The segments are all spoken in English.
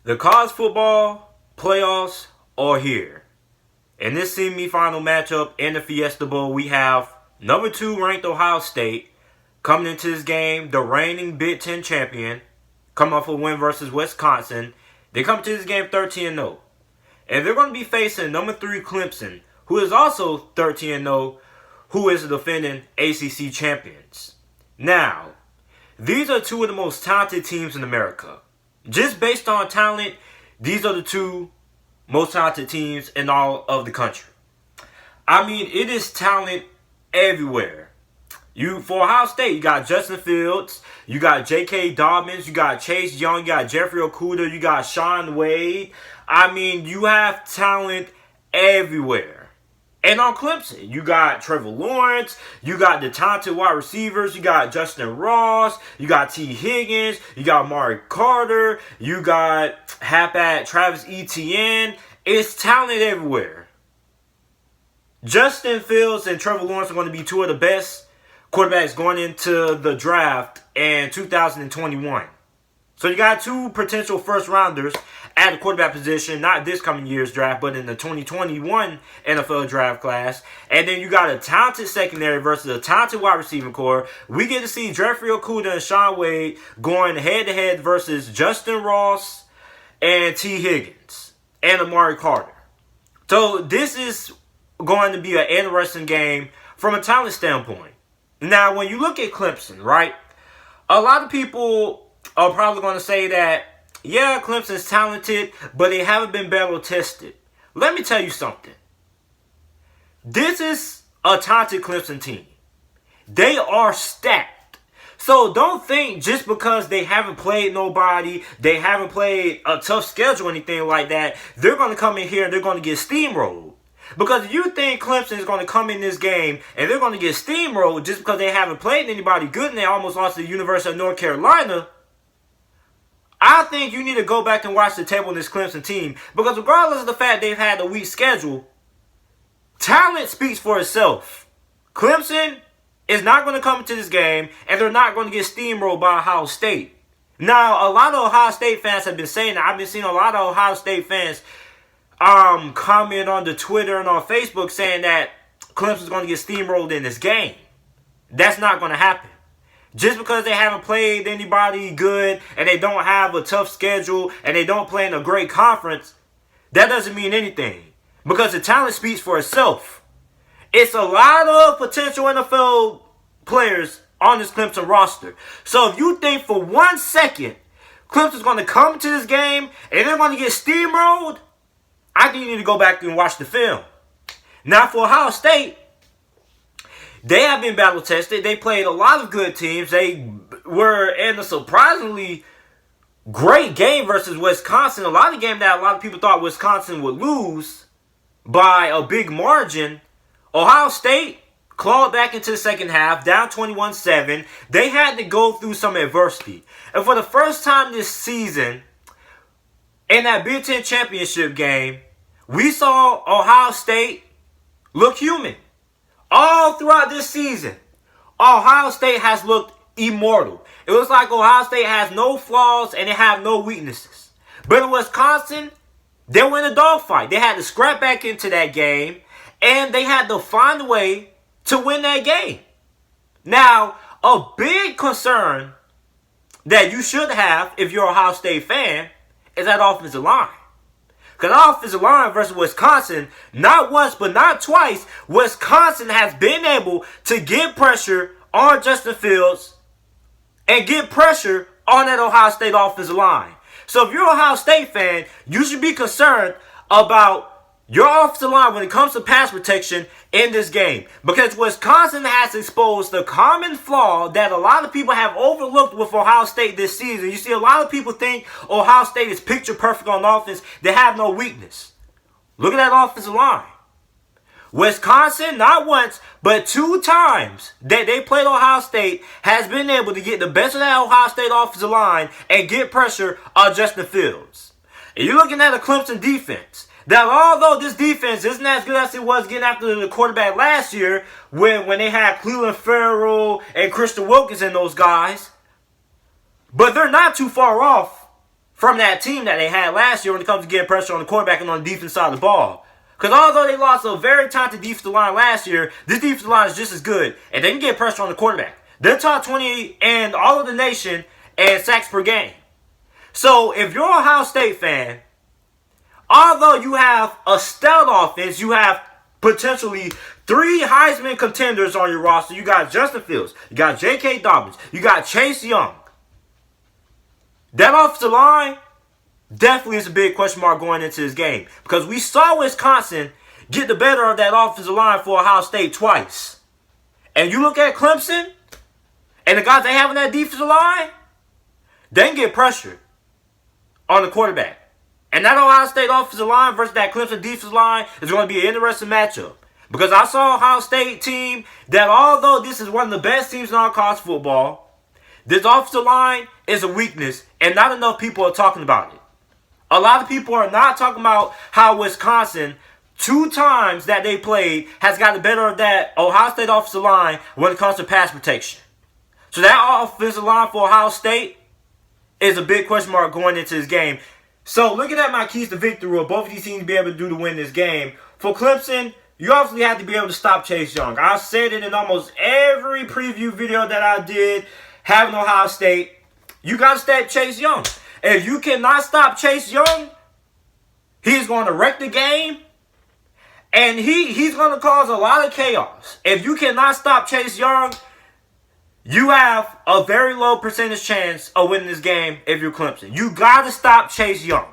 The college football playoffs are here. In this semifinal matchup in the Fiesta Bowl, we have number 2 ranked Ohio State coming into this game, the reigning Big Ten champion, coming off a win versus Wisconsin. They come to this game 13-0. And they're going to be facing number 3 Clemson, who is also 13-0, who is the defending ACC champions. Now, these are 2 of the most talented teams in America. Just based on talent, these are the 2 most talented teams in all of the country. I mean, it is talent everywhere. For Ohio State, you got Justin Fields, you got J.K. Dobbins, you got Chase Young, you got Jeffrey Okudah, you got Sean Wade. I mean, you have talent everywhere. And on Clemson, you got Trevor Lawrence, you got the talented wide receivers, you got Justin Ross, you got T. Higgins, you got Mark Carter, you got halfback Travis Etienne. It's talent everywhere. Justin Fields and Trevor Lawrence are going to be 2 of the best quarterbacks going into the draft in 2021. So you got 2 potential first-rounders at the quarterback position, not this coming year's draft, but in the 2021 NFL draft class. And then you got a talented secondary versus a talented wide receiving core. We get to see Jeffrey Okudah and Sean Wade going head-to-head versus Justin Ross and T. Higgins and Amari Carter. So this is going to be an interesting game from a talent standpoint. Now, when you look at Clemson, right, a lot of people are probably going to say that, yeah, Clemson's talented, but they haven't been battle tested. Let me tell you something. This is a talented Clemson team. They are stacked. So don't think just because they haven't played nobody, they haven't played a tough schedule or anything like that, they're going to come in here and they're going to get steamrolled. Because if you think Clemson is going to come in this game and they're going to get steamrolled just because they haven't played anybody good and they almost lost to the University of North Carolina, I think you need to go back and watch the tape on this Clemson team. Because regardless of the fact they've had a weak schedule, talent speaks for itself. Clemson is not going to come into this game and they're not going to get steamrolled by Ohio State. Now, a lot of Ohio State fans have been saying that. I've been seeing a lot of Ohio State fans comment on the Twitter and on Facebook saying that Clemson's going to get steamrolled in this game. That's not going to happen. Just because they haven't played anybody good and they don't have a tough schedule and they don't play in a great conference, that doesn't mean anything. Because the talent speaks for itself. It's a lot of potential NFL players on this Clemson roster. So if you think for 1 second Clemson's going to come to this game and they're going to get steamrolled, I think you need to go back and watch the film. Now for Ohio State, they have been battle tested. They played a lot of good teams. They were in a surprisingly great game versus Wisconsin. A lot of game that a lot of people thought Wisconsin would lose by a big margin. Ohio State clawed back into the second half, down 21-7. They had to go through some adversity. And for the first time this season, in that Big Ten championship game, we saw Ohio State look human. All throughout this season, Ohio State has looked immortal. It looks like Ohio State has no flaws and they have no weaknesses. But in Wisconsin, they were in a dogfight. They had to scrap back into that game and they had to find a way to win that game. Now, a big concern that you should have if you're an Ohio State fan is that offensive line. Because the offensive line versus Wisconsin, not once but not twice, Wisconsin has been able to get pressure on Justin Fields and get pressure on that Ohio State offensive line. So if you're an Ohio State fan, you should be concerned about your offensive line when it comes to pass protection in this game. Because Wisconsin has exposed the common flaw that a lot of people have overlooked with Ohio State this season. You see, a lot of people think Ohio State is picture perfect on offense. They have no weakness. Look at that offensive line. Wisconsin, not once, but 2 times that they played Ohio State, has been able to get the best of that Ohio State offensive line and get pressure on Justin Fields. And you're looking at a Clemson defense that, although this defense isn't as good as it was getting after the quarterback last year when they had Cleveland Farrell and Christian Wilkins and those guys, but they're not too far off from that team that they had last year when it comes to getting pressure on the quarterback and on the defense side of the ball. Because although they lost a very talented defensive line last year, this defensive line is just as good, and they can get pressure on the quarterback. They're top 20 in all of the nation and sacks per game. So if you're an Ohio State fan, although you have a stout offense, you have potentially 3 Heisman contenders on your roster. You got Justin Fields, you got J.K. Dobbins, you got Chase Young. That offensive line definitely is a big question mark going into this game. Because we saw Wisconsin get the better of that offensive line for Ohio State twice. And you look at Clemson, and the guys they have in that defensive line, they can get pressure on the quarterback. And that Ohio State offensive line versus that Clemson defensive line is going to be an interesting matchup. Because I saw Ohio State team that although this is one of the best teams in all college football, this offensive line is a weakness and not enough people are talking about it. A lot of people are not talking about how Wisconsin, 2 times that they played, has got the better of that Ohio State offensive line when it comes to pass protection. So that offensive line for Ohio State is a big question mark going into this game. So looking at my keys to victory, will both of these teams be able to do to win this game? For Clemson, you obviously have to be able to stop Chase Young. I said it in almost every preview video that I did having Ohio State. You got to stop Chase Young. If you cannot stop Chase Young, he's going to wreck the game. And he's going to cause a lot of chaos. If you cannot stop Chase Young, you have a very low percentage chance of winning this game if you're Clemson. You got to stop Chase Young.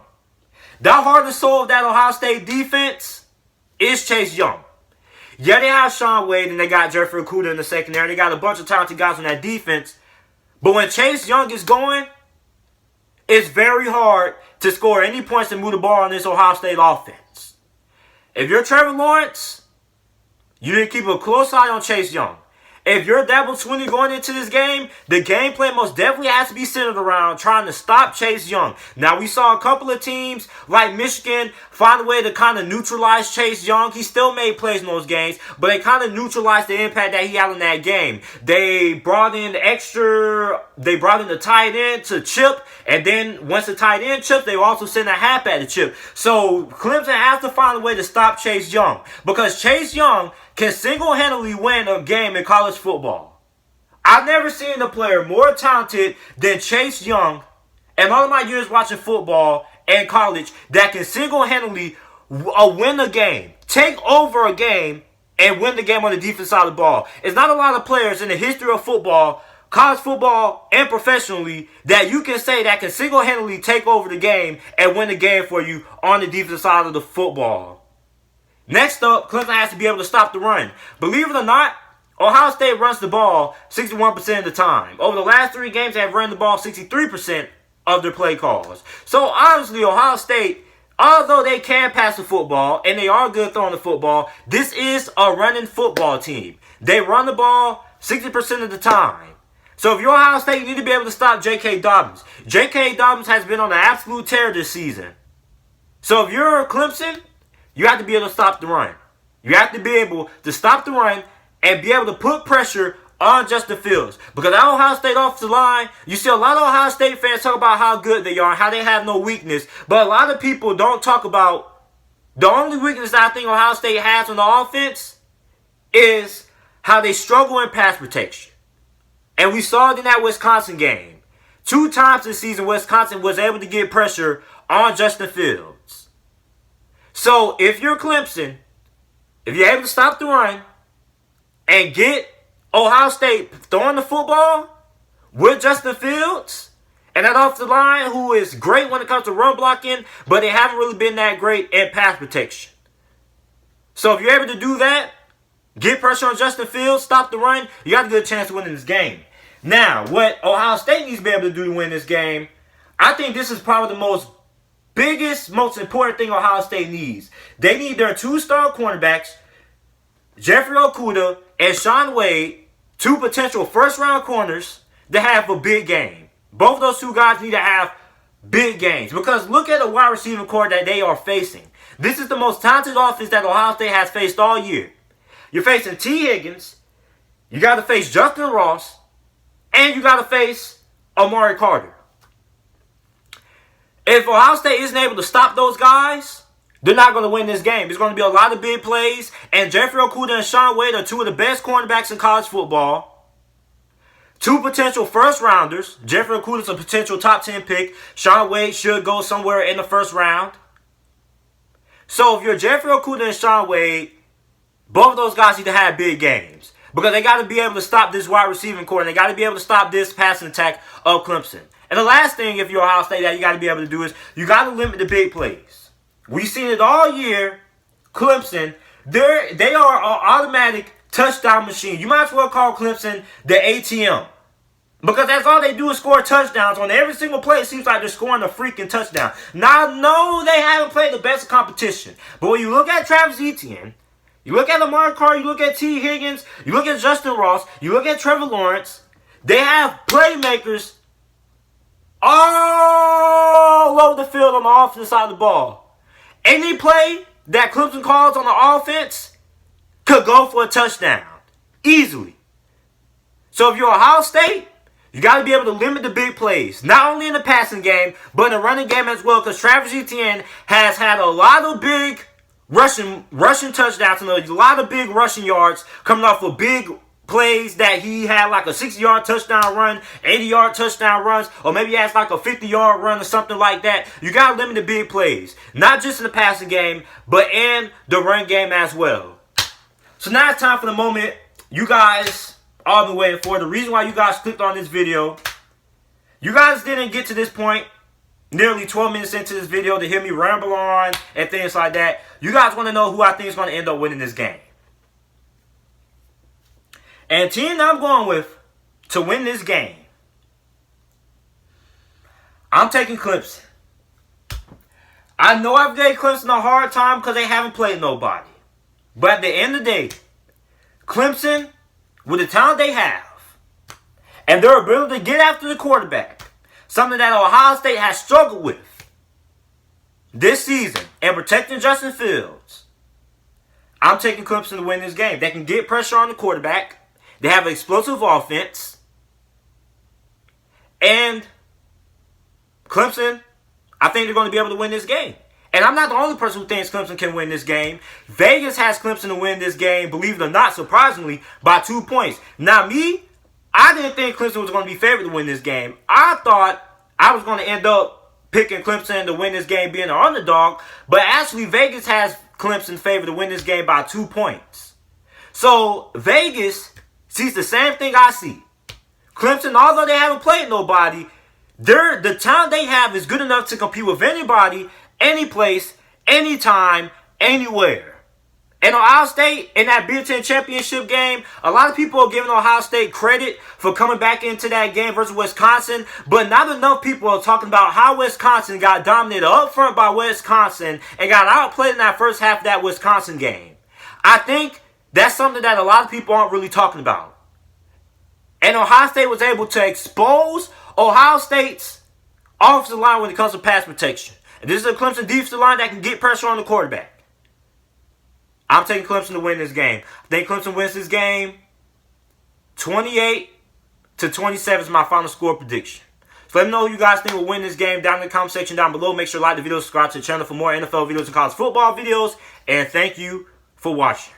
The heart and soul of that Ohio State defense is Chase Young. Yeah, they have Shaun Wade and they got Jeffrey Okudah in the secondary. They got a bunch of talented guys on that defense. But when Chase Young is going, it's very hard to score any points and move the ball on this Ohio State offense. If you're Trevor Lawrence, you need to keep a close eye on Chase Young. If you're Dabo Swinney going into this game, the game plan most definitely has to be centered around trying to stop Chase Young. Now, we saw a couple of teams like Michigan find a way to kind of neutralize Chase Young. He still made plays in those games, but they kind of neutralized the impact that he had in that game. They brought in the tight end to chip, and then once the tight end chipped, they also sent a halfback to chip. So Clemson has to find a way to stop Chase Young, because Chase Young can single-handedly win a game in college football. I've never seen a player more talented than Chase Young in all of my years watching football and college that can single-handedly win a game, take over a game, and win the game on the defense side of the ball. It's not a lot of players in the history of football, college football, and professionally that you can say that can single-handedly take over the game and win the game for you on the defense side of the football. Next up, Clemson has to be able to stop the run. Believe it or not, Ohio State runs the ball 61% of the time. Over the last 3 games, they have run the ball 63% of their play calls. So honestly, Ohio State, although they can pass the football and they are good throwing the football, this is a running football team. They run the ball 60% of the time. So if you're Ohio State, you need to be able to stop J.K. Dobbins. J.K. Dobbins has been on an absolute tear this season. So if you're Clemson, you have to be able to stop the run. You have to be able to stop the run and be able to put pressure on Justin Fields. Because that Ohio State offensive line, you see a lot of Ohio State fans talk about how good they are and how they have no weakness. But a lot of people don't talk about the only weakness that I think Ohio State has on the offense is how they struggle in pass protection. And we saw it in that Wisconsin game. 2 times this season, Wisconsin was able to get pressure on Justin Fields. So, if you're Clemson, if you're able to stop the run and get Ohio State throwing the football with Justin Fields and that offensive line who is great when it comes to run blocking, but they haven't really been that great in pass protection. So, if you're able to do that, get pressure on Justin Fields, stop the run, you got a good chance of winning this game. Now, what Ohio State needs to be able to do to win this game, I think this is probably the most important thing Ohio State needs. They need their 2-star cornerbacks, Jeffrey Okudah and Shaun Wade, 2 potential first-round corners, to have a big game. Both of those 2 guys need to have big games. Because look at the wide receiver core that they are facing. This is the most talented offense that Ohio State has faced all year. You're facing T. Higgins, you got to face Justin Ross, and you got to face Amari Carter. If Ohio State isn't able to stop those guys, they're not going to win this game. It's going to be a lot of big plays. And Jeffrey Okudah and Shaun Wade are two of the best cornerbacks in college football. Two potential first rounders. Jeffrey Okudah is a potential top 10 pick. Shaun Wade should go somewhere in the first round. So if you're Jeffrey Okudah and Shaun Wade, both of those guys need to have big games. Because they got to be able to stop this wide receiving core. And they got to be able to stop this passing attack of Clemson. And the last thing, if you're Ohio State, that you got to be able to do is you got to limit the big plays. We've seen it all year. Clemson, they are an automatic touchdown machine. You might as well call Clemson the ATM. Because that's all they do is score touchdowns. On every single play, it seems like they're scoring a freaking touchdown. Now, no, they haven't played the best competition. But when you look at Travis Etienne, you look at Lamar Carter, you look at T. Higgins, you look at Justin Ross, you look at Trevor Lawrence, they have playmakers all over the field on the offensive side of the ball. Any play that Clemson calls on the offense could go for a touchdown. Easily. So if you're Ohio State, you got to be able to limit the big plays. Not only in the passing game, but in the running game as well. Because Travis Etienne has had a lot of big rushing touchdowns and a lot of big rushing yards coming off of big plays that he had, like a 60-yard touchdown run, 80-yard touchdown runs, or maybe he has like a 50-yard run or something like that. You got to limit the big plays. Not just in the passing game, but in the run game as well. So now it's time for the moment you guys all been waiting for. The reason why you guys clicked on this video. You guys didn't get to this point nearly 12 minutes into this video to hear me ramble on and things like that. You guys want to know who I think is going to end up winning this game. And the team that I'm going with to win this game, I'm taking Clemson. I know I've gave Clemson a hard time because they haven't played nobody. But at the end of the day, Clemson, with the talent they have, and their ability to get after the quarterback, something that Ohio State has struggled with this season, and protecting Justin Fields, I'm taking Clemson to win this game. They can get pressure on the quarterback. They have an explosive offense. And Clemson, I think they're going to be able to win this game. And I'm not the only person who thinks Clemson can win this game. Vegas has Clemson to win this game, believe it or not, surprisingly, by 2 points. Now, I didn't think Clemson was going to be favored to win this game. I thought I was going to end up picking Clemson to win this game being an underdog. But actually, Vegas has Clemson favored to win this game by 2 points. So, Vegas sees the same thing I see. Clemson, although they haven't played nobody, the talent they have is good enough to compete with anybody, any place, anytime, anywhere. And Ohio State, in that Big Ten championship game, a lot of people are giving Ohio State credit for coming back into that game versus Wisconsin, but not enough people are talking about how Wisconsin got dominated up front by Wisconsin and got outplayed in that first half of that Wisconsin game. I think that's something that a lot of people aren't really talking about. And Ohio State was able to expose Ohio State's offensive line when it comes to pass protection. And this is a Clemson defensive line that can get pressure on the quarterback. I'm taking Clemson to win this game. I think Clemson wins this game 28-27 is my final score prediction. So let me know who you guys think will win this game down in the comment section down below. Make sure to like the video, subscribe to the channel for more NFL videos and college football videos. And thank you for watching.